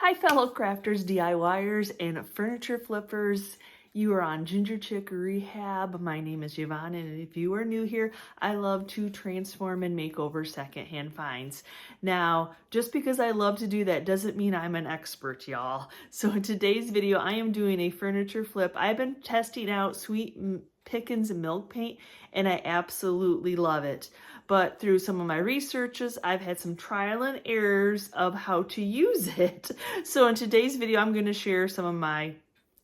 Hi fellow crafters, DIYers, and furniture flippers. You are on Ginger Chick Rehab. My name is Yvonne, and if you are new here, I love to transform and make over secondhand finds. Now, just because I love to do that doesn't mean I'm an expert, y'all. So in today's video, I am doing a furniture flip. I've been testing out Sweet Pickens milk paint, and I absolutely love it. But through some of my researches, I've had some trial and errors of how to use it. So in today's video, I'm going to share some of my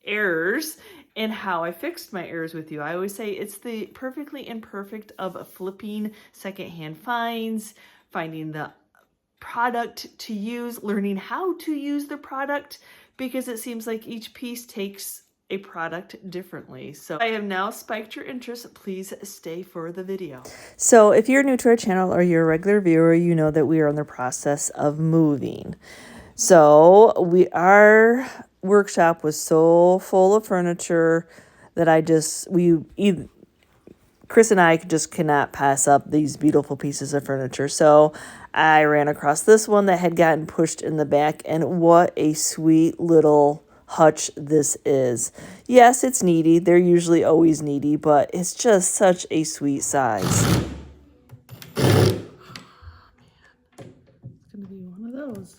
errors and how I fixed my errors with you. I always say it's the perfectly imperfect of flipping secondhand finds, finding the product to use, learning how to use the product, because it seems like each piece takes a product differently. So I have now spiked your interest. Please stay for the video. So if you're new to our channel or you're a regular viewer, you know that we are in the process of moving. So our workshop was so full of furniture that Chris and I just cannot pass up these beautiful pieces of furniture. So I ran across this one that had gotten pushed in the back, and what a sweet little hutch this is. Yes, it's needy. They're usually always needy, but it's just such a sweet size. It's gonna be one of those.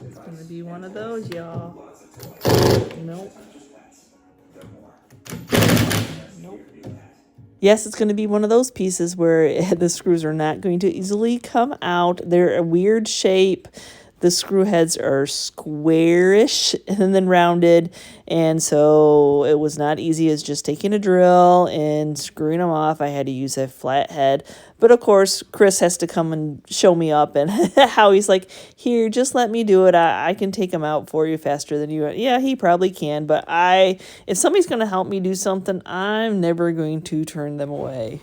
It's gonna be one of those, y'all. Nope. Nope. Yes, it's going to be one of those pieces where the screws are not going to easily come out. They're a weird shape. The screw heads are squarish and then rounded, and so it was not easy as just taking a drill and screwing them off. I had to use a flat head, but of course Chris has to come and show me up, and how he's like, here, just let me do it. I can take them out for you faster than you. Yeah, he probably can, but if somebody's going to help me do something, I'm never going to turn them away.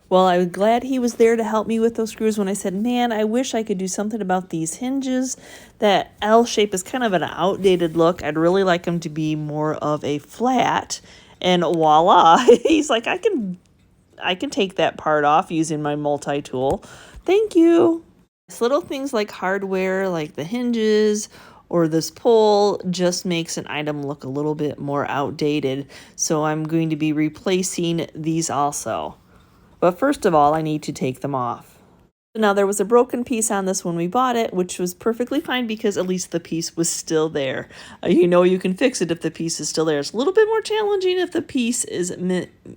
Well, I was glad he was there to help me with those screws when I said, man, I wish I could do something about these hinges. That L shape is kind of an outdated look. I'd really like them to be more of a flat. And voila, he's like, I can take that part off using my multi-tool. Thank you. It's little things like hardware, like the hinges or this pole, just makes an item look a little bit more outdated. So I'm going to be replacing these also. But first of all, I need to take them off. Now, there was a broken piece on this when we bought it, which was perfectly fine because at least the piece was still there. You can fix it if the piece is still there. It's a little bit more challenging if the piece is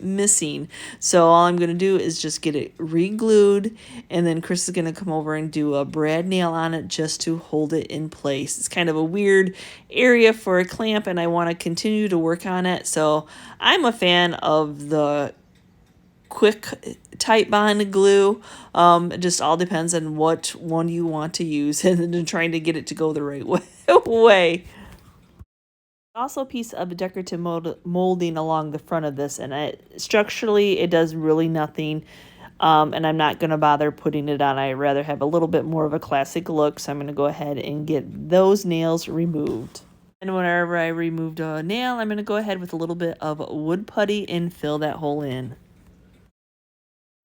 missing. So all I'm going to do is just get it re-glued, and then Chris is going to come over and do a brad nail on it just to hold it in place. It's kind of a weird area for a clamp, and I want to continue to work on it. So I'm a fan of the quick Titebond glue. It just all depends on what one you want to use and then trying to get it to go the right way. Also a piece of decorative molding along the front of this, and structurally it does really nothing. And I'm not going to bother putting it on. I'd rather have a little bit more of a classic look, so I'm going to go ahead and get those nails removed. And whenever I removed a nail, I'm going to go ahead with a little bit of wood putty and fill that hole in.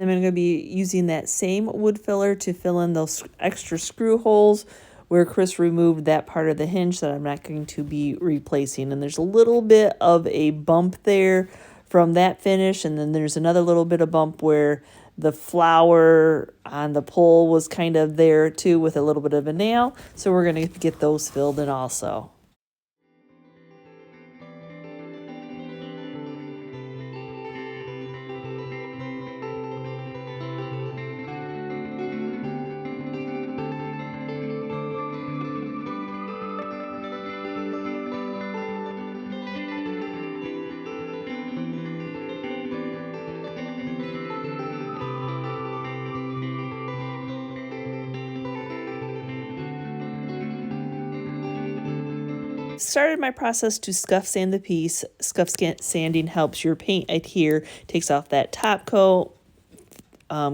I'm going to be using that same wood filler to fill in those extra screw holes where Chris removed that part of the hinge that I'm not going to be replacing. And there's a little bit of a bump there from that finish, and then there's another little bit of bump where the flower on the pole was kind of there too with a little bit of a nail. So we're going to get those filled in also. Started my process to scuff sand the piece. Scuff sanding helps your paint adhere, takes off that top coat,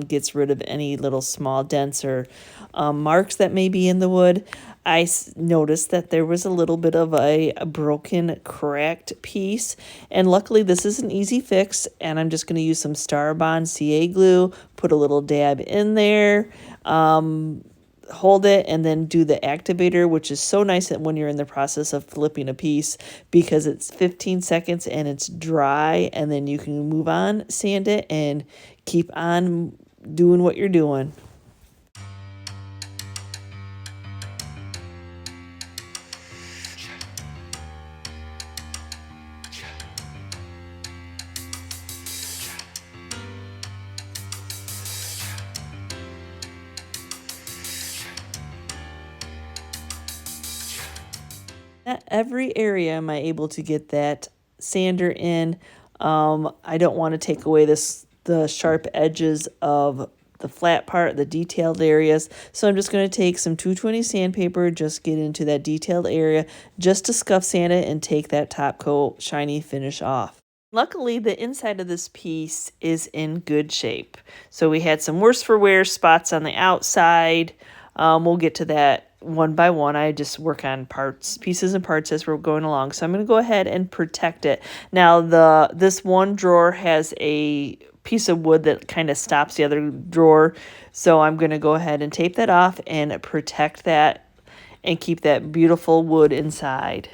gets rid of any little small dents or marks that may be in the wood. I noticed that there was a little bit of a broken, cracked piece, and luckily this is an easy fix, and I'm just going to use some STARBOND CA glue, put a little dab in there, hold it, and then do the activator, which is so nice that when you're in the process of flipping a piece, because it's 15 seconds and it's dry, and then you can move on, sand it, and keep on doing what you're doing. Not every area am I able to get that sander in. I don't want to take away the sharp edges of the flat part, the detailed areas. So I'm just going to take some 220 sandpaper, just get into that detailed area, just to scuff sand it and take that top coat shiny finish off. Luckily, the inside of this piece is in good shape. So we had some worse for wear spots on the outside. We'll get to that one by one. I just work on pieces and parts as we're going along. So I'm going to go ahead and protect it. Now, this one drawer has a piece of wood that kind of stops the other drawer. So I'm going to go ahead and tape that off and protect that and keep that beautiful wood inside.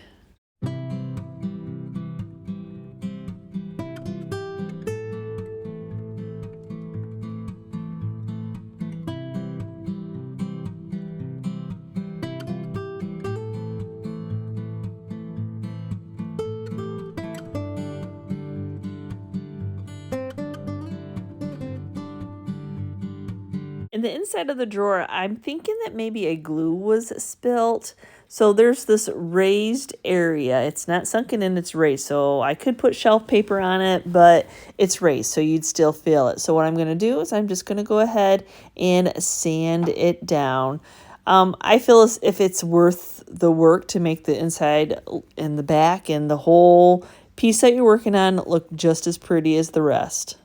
In the inside of the drawer, I'm thinking that maybe a glue was spilt. So there's this raised area. It's not sunken in, it's raised. So I could put shelf paper on it, but it's raised, so you'd still feel it. So what I'm going to do is I'm just going to go ahead and sand it down. I feel as if it's worth the work to make the inside and the back and the whole piece that you're working on look just as pretty as the rest.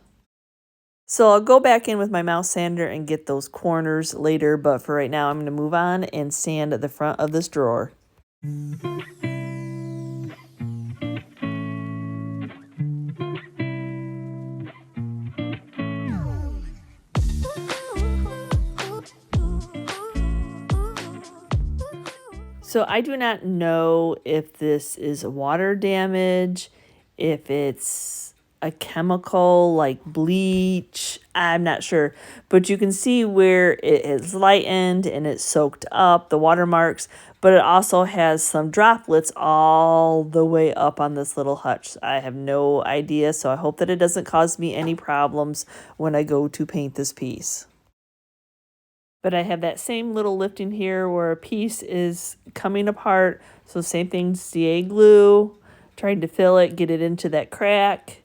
So I'll go back in with my mouse sander and get those corners later, but for right now I'm going to move on and sand the front of this drawer. So I do not know if this is water damage, if it's a chemical like bleach, I'm not sure, but you can see where it is lightened and it's soaked up, the watermarks, but it also has some droplets all the way up on this little hutch. I have no idea, so I hope that it doesn't cause me any problems when I go to paint this piece. But I have that same little lifting here where a piece is coming apart, so same thing, CA glue, trying to fill it, get it into that crack.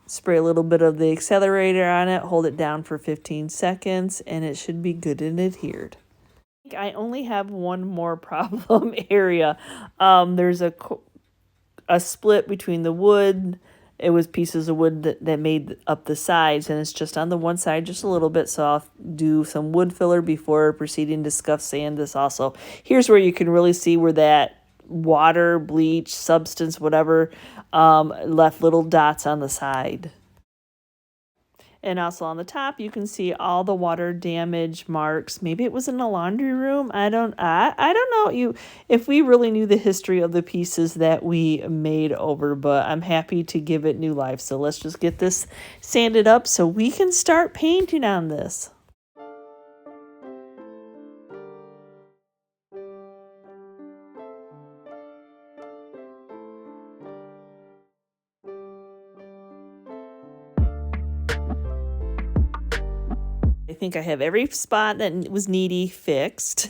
Spray a little bit of the accelerator on it, hold it down for 15 seconds, and it should be good and adhered. I only have one more problem area. There's a split between the wood. It was pieces of wood that made up the sides, and it's just on the one side just a little bit, so I'll do some wood filler before proceeding to scuff sand this also. Here's where you can really see where that water, bleach, substance, whatever, left little dots on the side. And also on the top, you can see all the water damage marks. Maybe it was in the laundry room. I don't know if we really knew the history of the pieces that we made over, but I'm happy to give it new life. So let's just get this sanded up so we can start painting on this. I think I have every spot that was needy fixed.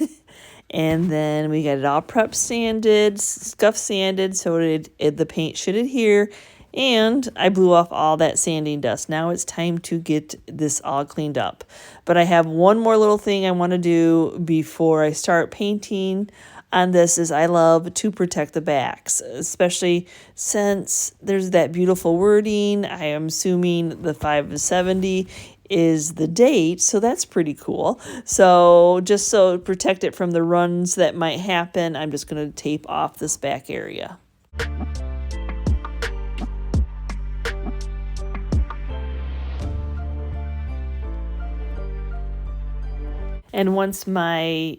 And then we got it all prep sanded, scuff sanded, so the paint should adhere. And I blew off all that sanding dust. Now it's time to get this all cleaned up. But I have one more little thing I want to do before I start painting on this is I love to protect the backs, especially since there's that beautiful wording. I am assuming the 5 of 70 is the date, so that's pretty cool. So just so to protect it from the runs that might happen, I'm just going to tape off this back area. And once my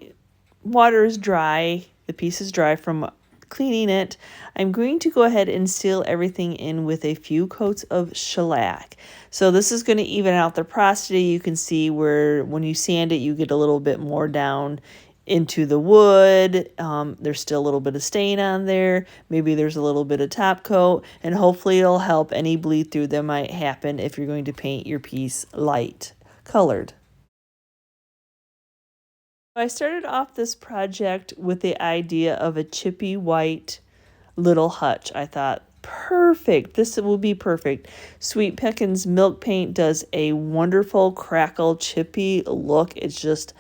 water is dry, the piece is dry from cleaning it, I'm going to go ahead and seal everything in with a few coats of shellac. So this is going to even out the porosity. You can see where when you sand it, you get a little bit more down into the wood. There's still a little bit of stain on there. Maybe there's a little bit of top coat, and hopefully it'll help any bleed through that might happen if you're going to paint your piece light colored. I started off this project with the idea of a chippy white little hutch. I thought, perfect, this will be perfect. Sweet Pickins milk paint does a wonderful crackle chippy look. It's just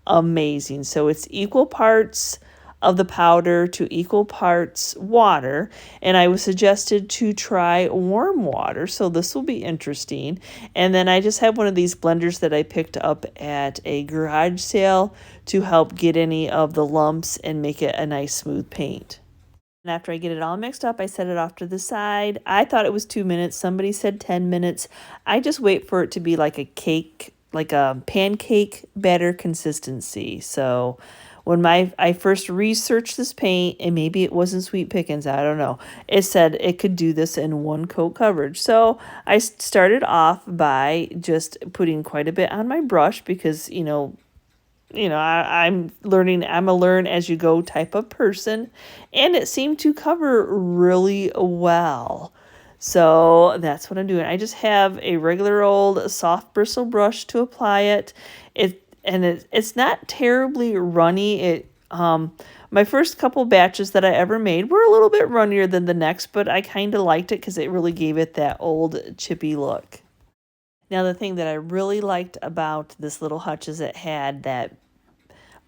amazing. So it's equal parts of the powder to equal parts water, and I was suggested to try warm water, so this will be interesting. And then I just have one of these blenders that I picked up at a garage sale to help get any of the lumps and make it a nice smooth paint. And after I get it all mixed up, I set it off to the side. I thought it was 2 minutes. Somebody said 10 minutes. I just wait for it to be like a cake, like a pancake batter consistency. So when I first researched this paint, and maybe it wasn't Sweet Pickins, I don't know, it said it could do this in one coat coverage. So I started off by just putting quite a bit on my brush because, I'm learning, I'm a learn as you go type of person, and it seemed to cover really well. So that's what I'm doing. I just have a regular old soft bristle brush to apply it. It's not terribly runny. My first couple batches that I ever made were a little bit runnier than the next, but I kind of liked it because it really gave it that old chippy look. Now, the thing that I really liked about this little hutch is it had that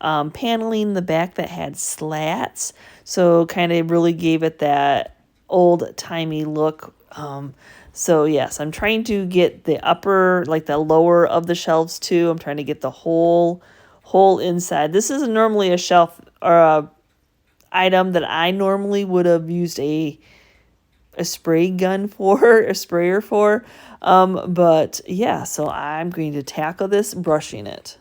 paneling in the back that had slats, so kind of really gave it that old-timey look. So yes, I'm trying to get the upper, like the lower of the shelves too. I'm trying to get the whole inside. This is normally a shelf or a item that I normally would have used a spray gun for, a sprayer for. But yeah, so I'm going to tackle this brushing it.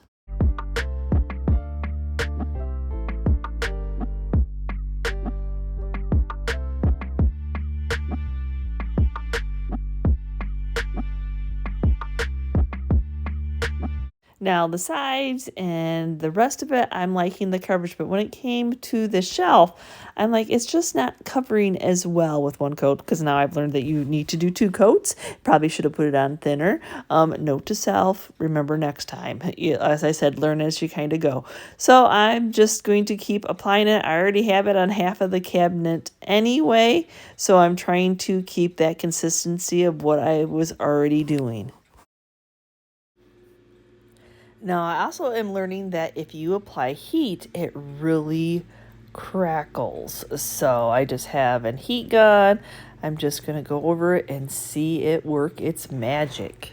Now the sides and the rest of it, I'm liking the coverage, but when it came to the shelf, I'm like, it's just not covering as well with one coat, because now I've learned that you need to do 2 coats. Probably should have put it on thinner. Note to self, remember next time. As I said, learn as you kind of go. So I'm just going to keep applying it. I already have it on half of the cabinet anyway, so I'm trying to keep that consistency of what I was already doing. Now, I also am learning that if you apply heat, it really crackles. So I just have a heat gun. I'm just going to go over it and see it work its magic.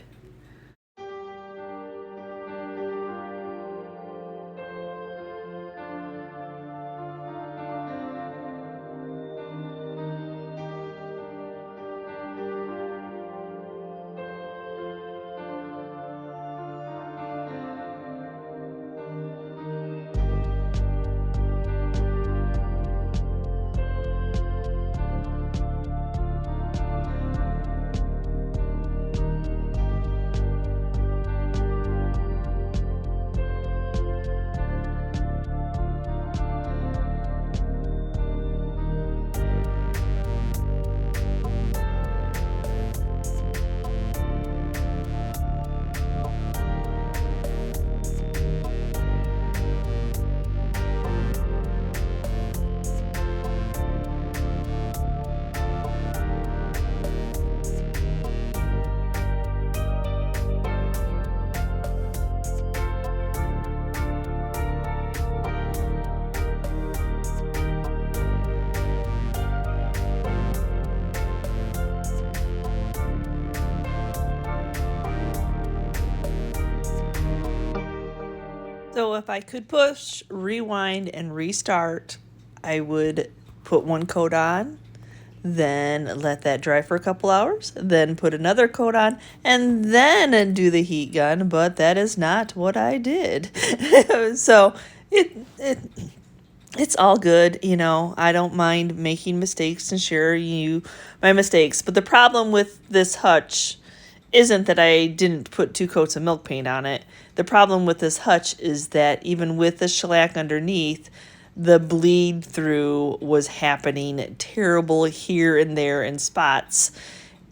So if I could push, rewind, and restart, I would put one coat on, then let that dry for a couple hours, then put another coat on, and then do the heat gun, but that is not what I did. So it's all good, you know. I don't mind making mistakes and sharing you my mistakes, but the problem with this hutch isn't that I didn't put 2 coats of milk paint on it. The problem with this hutch is that even with the shellac underneath, the bleed through was happening terrible here and there in spots.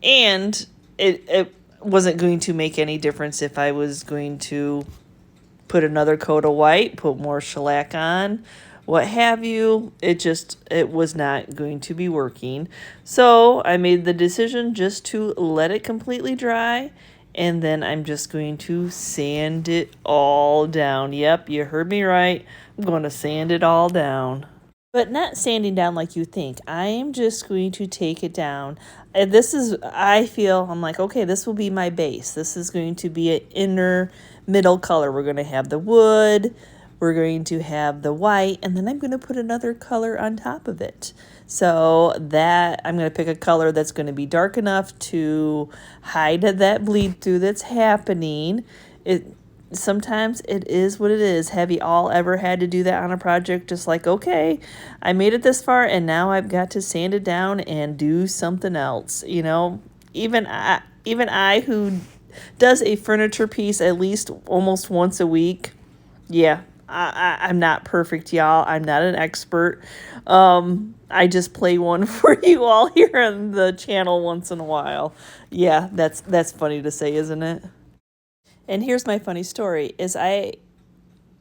And it wasn't going to make any difference if I was going to put another coat of white, put more shellac on, what have you. It was not going to be working. So I made the decision just to let it completely dry, and then I'm just going to sand it all down. Yep, you heard me right. I'm going to sand it all down. But not sanding down like you think. I am just going to take it down. And I'm like, okay, this will be my base. This is going to be an inner middle color. We're going to have the wood, we're going to have the white, and then I'm going to put another color on top of it. So that I'm going to pick a color that's going to be dark enough to hide that bleed through that's happening. Sometimes it is what it is. Have you all ever had to do that on a project? Just like, okay, I made it this far and now I've got to sand it down and do something else. You know, even I who does a furniture piece at least almost once a week. Yeah, I'm not perfect, y'all. I'm not an expert. I just play one for you all here on the channel once in a while. Yeah, that's funny to say, isn't it? And here's my funny story, is I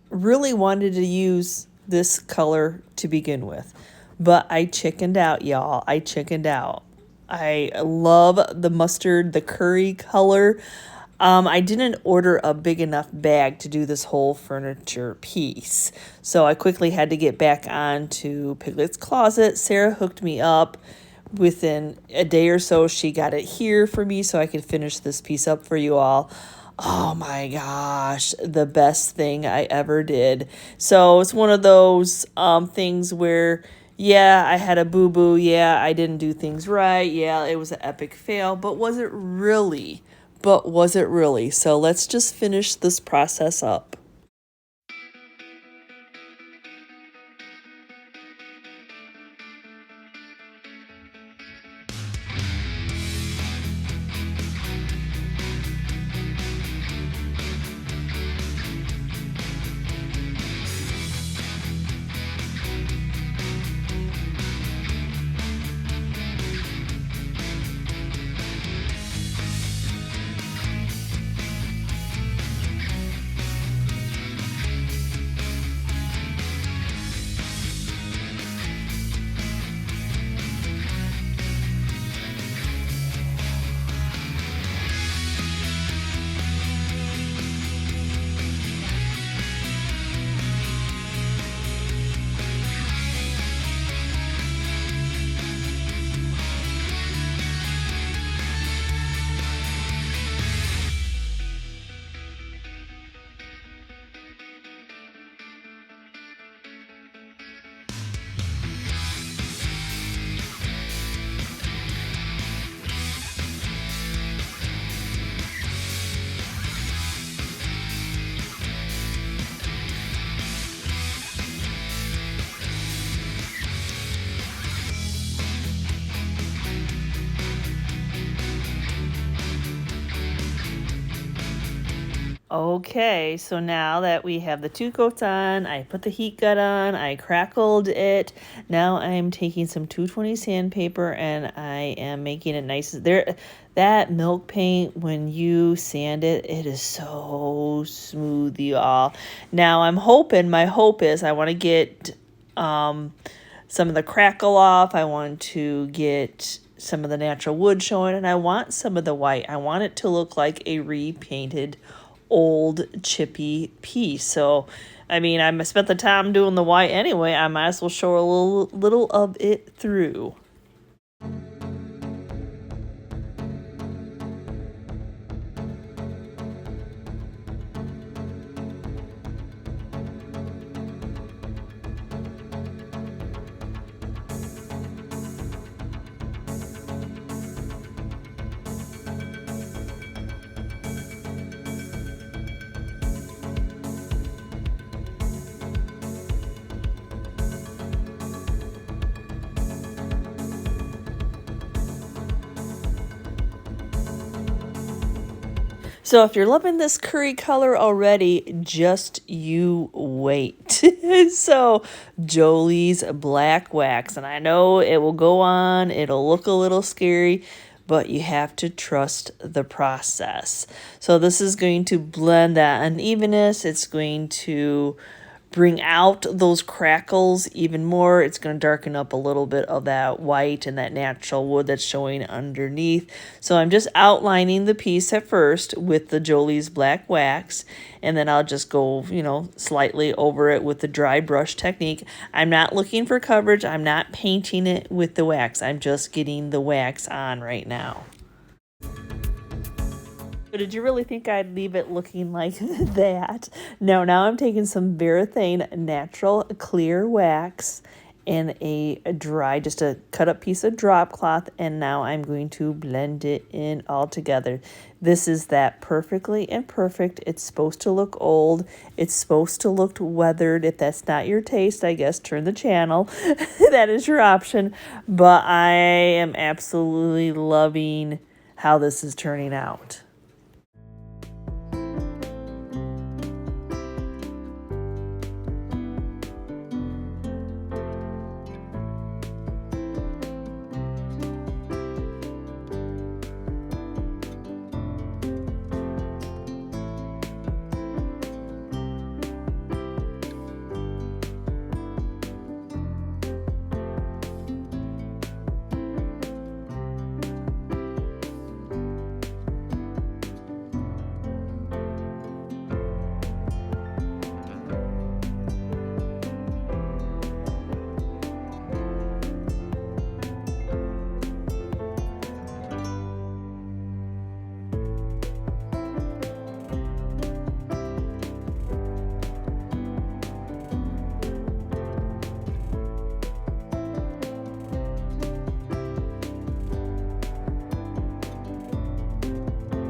really wanted to use this color to begin with, but I chickened out, y'all. I chickened out. I love the mustard, the curry color. I didn't order a big enough bag to do this whole furniture piece, so I quickly had to get back on to Piglets Closet. Sarah hooked me up. Within a day or so, she got it here for me so I could finish this piece up for you all. Oh my gosh, the best thing I ever did. So it's one of those things where, yeah, I had a boo-boo. Yeah, I didn't do things right. Yeah, it was an epic fail. But was it really? So let's just finish this process up. Okay, so now that we have the 2 coats on, I put the heat gun on, I crackled it. Now I'm taking some 220 sandpaper and I am making it nice. That milk paint, when you sand it, it is so smooth, y'all. Now my hope is I want to get some of the crackle off. I want to get some of the natural wood showing, and I want some of the white. I want it to look like a repainted old chippy piece. So I mean, I spent the time doing the white anyway, I might as well show a little of it through. So if you're loving this curry color already, just you wait. So Jolie's black wax, and I know it will go on, it'll look a little scary, but you have to trust the process. So this is going to blend that unevenness. It's going to bring out those crackles even more. It's going to darken up a little bit of that white and that natural wood that's showing underneath. So I'm just outlining the piece at first with the Jolie's black wax, and then I'll just go, slightly over it with the dry brush technique. I'm not looking for coverage. I'm not painting it with the wax. I'm just getting the wax on right now. So did you really think I'd leave it looking like that? No, now I'm taking some Varathane natural clear wax and just a cut up piece of drop cloth, and now I'm going to blend it in all together. This is that perfectly imperfect. It's supposed to look old. It's supposed to look weathered. If that's not your taste, I guess turn the channel. That is your option. But I am absolutely loving how this is turning out.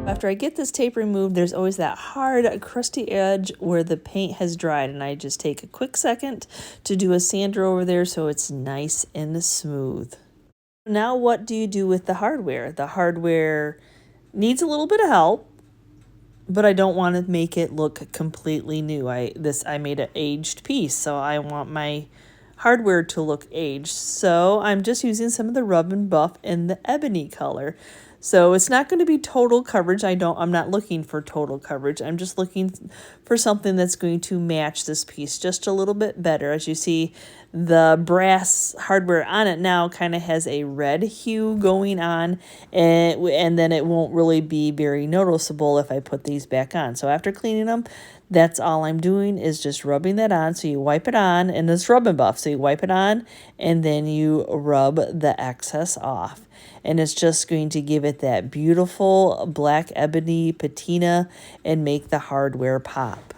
After I get this tape removed, there's always that hard, crusty edge where the paint has dried, and I just take a quick second to do a sander over there so it's nice and smooth. Now what do you do with the hardware? The hardware needs a little bit of help, but I don't want to make it look completely new. I made an aged piece, so I want my hardware to look aged. So I'm just using some of the Rub and Buff in the ebony color. So it's not going to be total coverage. I'm not looking for total coverage. I'm just looking for something that's going to match this piece just a little bit better. As you see, the brass hardware on it now kind of has a red hue going on, and then it won't really be very noticeable if I put these back on. So after cleaning them, that's all I'm doing is just rubbing that on. So you wipe it on, and it's Rub and Buff. So you wipe it on, and then you rub the excess off. And it's just going to give it that beautiful black ebony patina and make the hardware pop.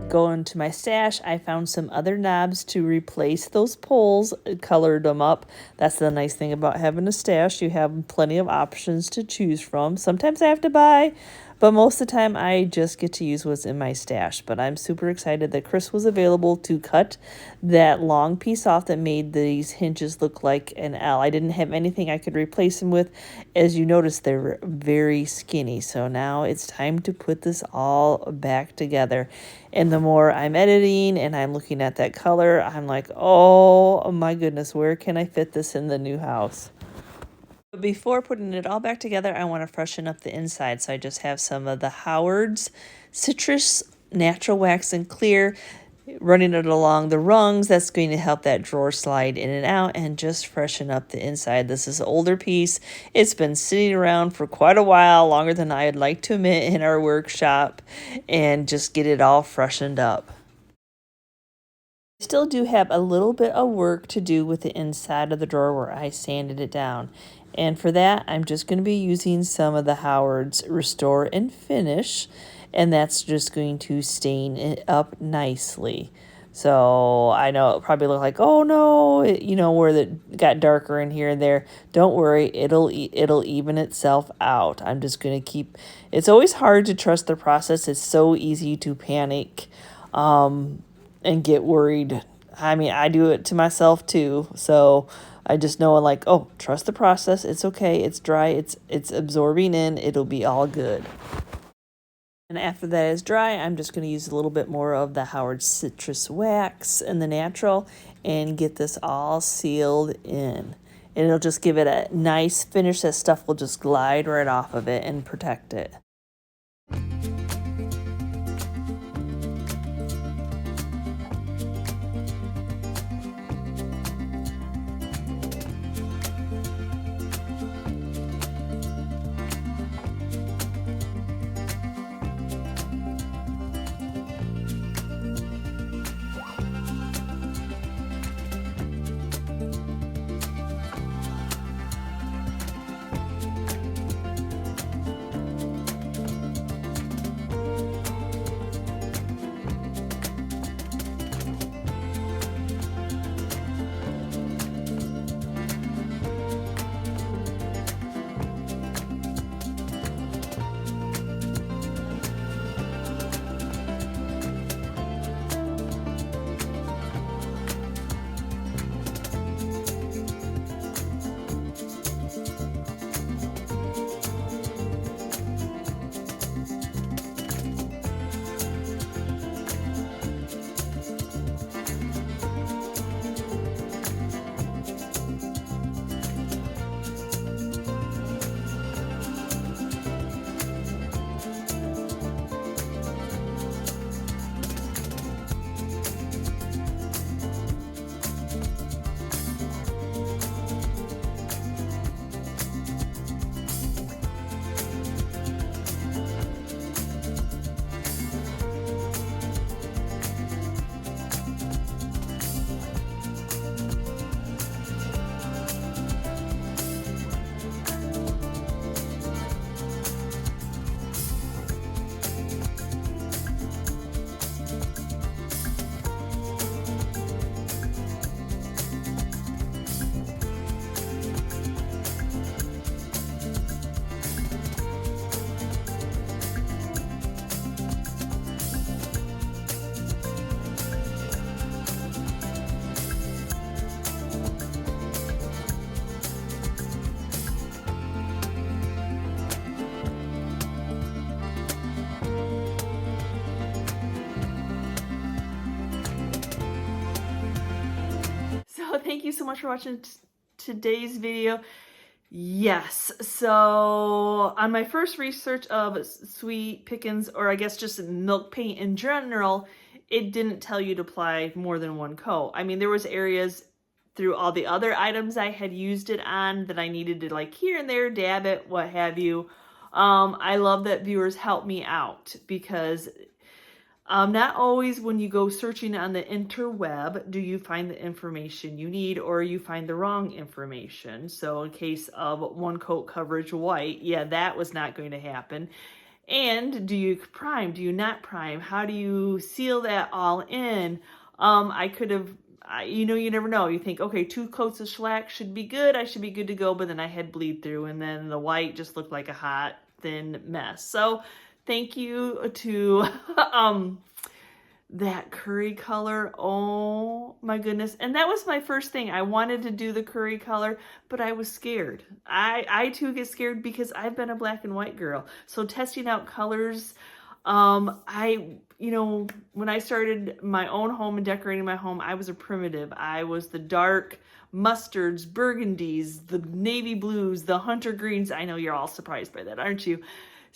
Going to my stash, I found some other knobs to replace those poles, colored them up. That's the nice thing about having a stash. You have plenty of options to choose from. Sometimes I have to buy, but most of the time I just get to use what's in my stash. But I'm super excited that Chris was available to cut that long piece off that made these hinges look like an L. I didn't have anything I could replace them with. As you notice, they're very skinny. So now it's time to put this all back together. And the more I'm editing and I'm looking at that color, I'm like, oh my goodness, where can I fit this in the new house? But before putting it all back together, I want to freshen up the inside. So I just have some of the Howard's Citrus Natural Wax and Clear, running it along the rungs. That's going to help that drawer slide in and out and just freshen up the inside. This is an older piece. It's been sitting around for quite a while, longer than I'd like to admit, in our workshop, and just get it all freshened up. I still do have a little bit of work to do with the inside of the drawer where I sanded it down. And for that, I'm just going to be using some of the Howard's Restore and Finish, and that's just going to stain it up nicely. So I know it'll probably look like, oh no, where it got darker in here and there. Don't worry, it'll even itself out. I'm just going to keep, it's always hard to trust the process. It's so easy to panic and get worried I mean, I do it to myself too. So I just know, like, oh, trust the process. It's okay. It's dry. It's absorbing in. It'll be all good. And after that is dry, I'm just going to use a little bit more of the Howard Citrus Wax and the natural and get this all sealed in. And it'll just give it a nice finish. That stuff will just glide right off of it and protect it. So thank you so much for watching today's video. Yes, so on my first research of sweet pickings, or I guess just milk paint in general, it didn't tell you to apply more than one coat. I mean, there was areas through all the other items I had used it on that I needed to, like, here and there dab it, what have you. I love that viewers help me out, because not always when you go searching on the interweb do you find the information you need, or you find the wrong information. So in case of one coat coverage white, yeah, that was not going to happen. And do you prime? Do you not prime? How do you seal that all in? I could have, you know, you never know. You think, okay, 2 coats of shellac should be good. I should be good to go. But then I had bleed through, and then the white just looked like a hot, thin mess. So thank you to that curry color. Oh my goodness. And that was my first thing. I wanted to do the curry color, but I was scared. I too get scared because I've been a black and white girl. So testing out colors, you know, when I started my own home and decorating my home, I was a primitive. I was the dark mustards, burgundies, the navy blues, the hunter greens. I know you're all surprised by that, aren't you?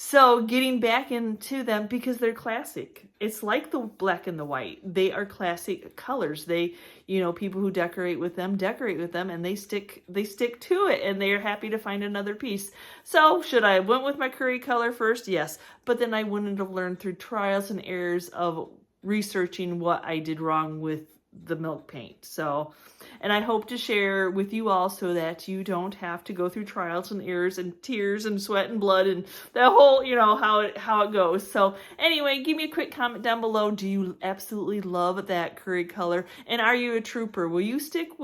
So getting back into them because they're classic. It's like the black and the white. They are classic colors. They, you know, people who decorate with them, and they stick to it, and they are happy to find another piece. So should I have went with my curry color first? Yes. But then I wouldn't have learned through trials and errors of researching what I did wrong with the milk paint. So, and I hope to share with you all so that you don't have to go through trials and errors and tears and sweat and blood and that whole, you know, how it goes. So anyway, give me a quick comment down below. Do you absolutely love that curry color? And are you a trooper? Will you stick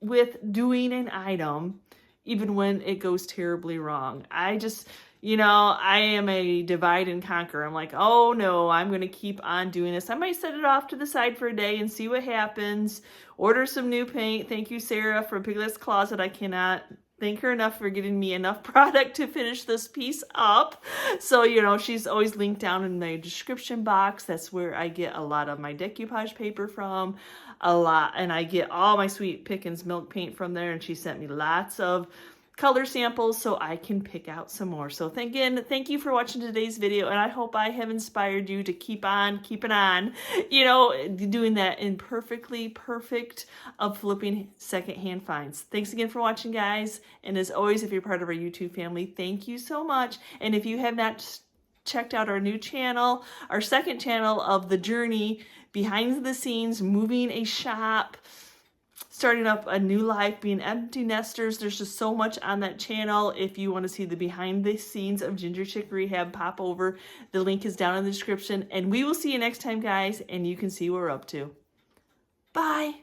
with doing an item even when it goes terribly wrong? I just, You know, I am a divide and conquer. I'm like, oh no, I'm going to keep on doing this. I might set it off to the side for a day and see what happens. Order some new paint. Thank you, Sarah, from Piglets Closet. I cannot thank her enough for getting me enough product to finish this piece up. So, you know, she's always linked down in the description box. That's where I get a lot of my decoupage paper from. And I get all my Sweet Pickins milk paint from there. And she sent me lots of color samples so I can pick out some more. So again, thank you for watching today's video, and I hope I have inspired you to keep on keeping on, you know, doing that imperfectly perfect of flipping secondhand finds. Thanks again for watching, guys, and as always, if you're part of our YouTube family, thank you so much. And if you have not checked out our new channel, our second channel of The Journey, behind the scenes, moving a shop, starting up a new life, being empty nesters. There's just so much on that channel. If you want to see the behind the scenes of Ginger Chick Rehab, pop over. The link is down in the description. And we will see you next time, guys, and you can see what we're up to. Bye.